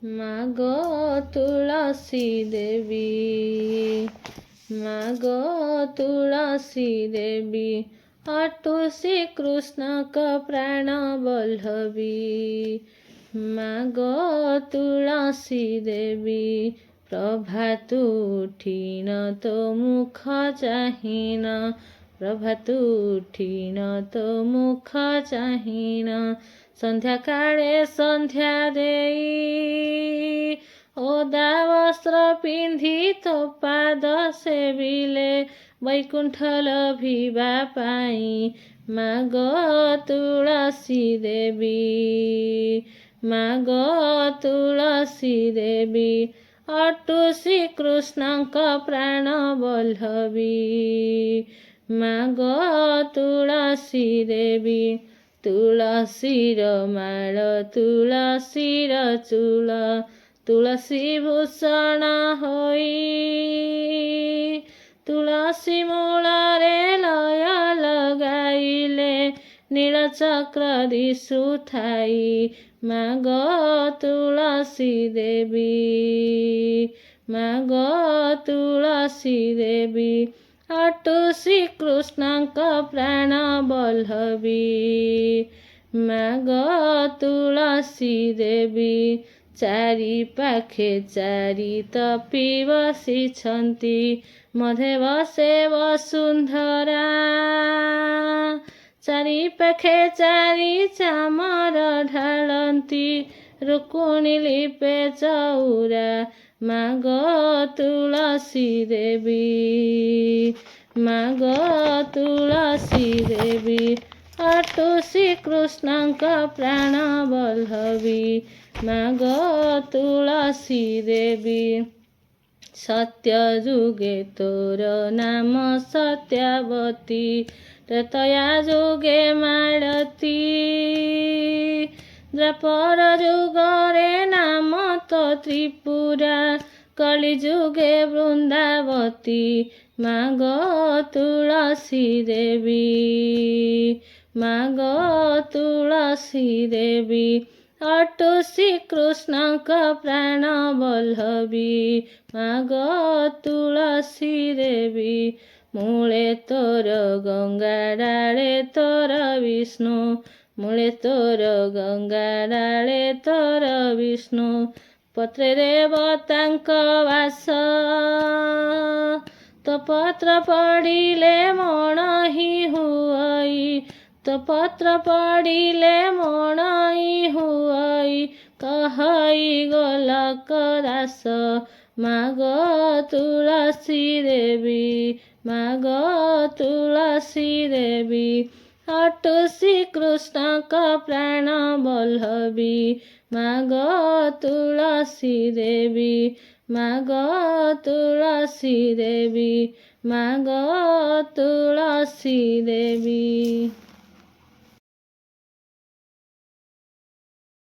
ମାଗ ତୁଳସୀ ଦେବୀ, ମାଗ ତୁଳସୀ ଦେବୀ, ଅଟୁ ଶ୍ରୀକୃଷ୍ଣଙ୍କ ପ୍ରାଣ ବଲ୍ଲଭୀ। ମାଗ ତୁଳସୀ ଦେବୀ, ପ୍ରଭାତୁ ଉଠିନ ତୋ ମୁଖ ଚାହିଁନ, ପ୍ରଭାତୁ ଉଠିନ ତୋ ମୁଖ ଚାହିଁନ। ସନ୍ଧ୍ୟାକାଳେ ସନ୍ଧ୍ୟା ଦେଇ, ଓଦା ବସ୍ତ୍ର ପିନ୍ଧି ତୋ ପାଦ ସେବିଲେ, ବୈକୁଣ୍ଠ ଲଭିବା ପାଇଁ। ମାଗ ତୁଳସୀ ଦେବୀ, ମାଗ ତୁଳସୀ ଦେବୀ, ଅଟୁ ଶ୍ରୀକୃଷ୍ଣଙ୍କ ପ୍ରାଣ ବଲ୍ଲଭୀ। ମାଗ ତୁଳସୀ ଦେବୀ, ତୁଳସୀର ମାଳ ତୁଳସୀର ଚୂଳ, ତୁଳସୀ ଭୂଷଣ ହୋଇ, ତୁଳସୀ ମୂଳରେ ଲୟ ଲଗାଇଲେ, ନୀଳଚକ୍ର ଦିଶୁଥାଇ। ମାଗ ତୁଳସୀ ଦେବୀ, ମାଗ ତୁଳସୀ ଦେବୀ, ଅଟୁ ଶ୍ରୀକୃଷ୍ଣଙ୍କ ପ୍ରାଣ ବଲ୍ଲଭୀ। ମାଗ ତୁଳସୀ ଦେବୀ, ଚାରି ପାଖେ ଚାରି ତପି ବସିଛନ୍ତି, ମଧ୍ୟେ ବସେ ବସୁନ୍ଧରା। ଚାରି ପାଖେ ଚାରି ଚାମର ଢାଳନ୍ତି, ରୁକୁଣି ଲିପେ ଚଉରା। ମାଗ ତୁଳସୀ ଦେବୀ, ମାଗ ତୁଳସୀ ଦେବୀ, ଅଟୁ ଶ୍ରୀକୃଷ୍ଣଙ୍କ ପ୍ରାଣ ବଲ୍ଲଭୀ। ମାଗ ତୁଳସୀ ଦେବୀ, ସତ୍ୟ ଯୁଗେ ତୋର ନାମ ସତ୍ୟାବତୀ, ତ୍ରେତୟା ଯୁଗେ ମାଳତୀ, ଦ୍ୱାପର ଯୁଗରେ ନାମ ତୋ ତ୍ରିପୁରା, କଳି ଯୁଗେ ବୃନ୍ଦାବତୀ। ମାଗ ତୁଳସୀ ଦେବୀ, ମାଗ ତୁଳସୀ ଦେବୀ, ଅଟୁ ଶ୍ରୀକୃଷ୍ଣଙ୍କ ପ୍ରାଣ ବଲ୍ଲଭୀ। ମାଗ ତୁଳସୀ ଦେବୀ, ମୂଳେ ତୋର ଗଙ୍ଗା ଡାଳେ ତୋର ବିଷ୍ଣୁ, ମୂଳେ ତୋର ଗଙ୍ଗା ଡାଳେ ତୋର ବିଷ୍ଣୁ। ପତ୍ରେ ଦେବତାଙ୍କ ବାସ, ତୋ ପତ୍ର ପଡ଼ିଲେ ମଣଇ ହୁଅଇ, ତୋ ପତ୍ର ପଡ଼ିଲେ ମଣଇ ହୁଅଇ, କହଇ ଗୋଲକ ଦାସ। ମାଗ ତୁଳସୀ ଦେବୀ, ମାଗ ତୁଳସୀ ଦେବୀ, ଅଟୁ ଶ୍ରୀକୃଷ୍ଣଙ୍କ ପ୍ରାଣ ବଲ୍ଲଭୀ। ମାଗ ତୁଳସୀ ଦେବୀ, ମାଗ ତୁଳସୀ ଦେବୀ, ମାଗ ତୁଳସୀ ଦେବୀ।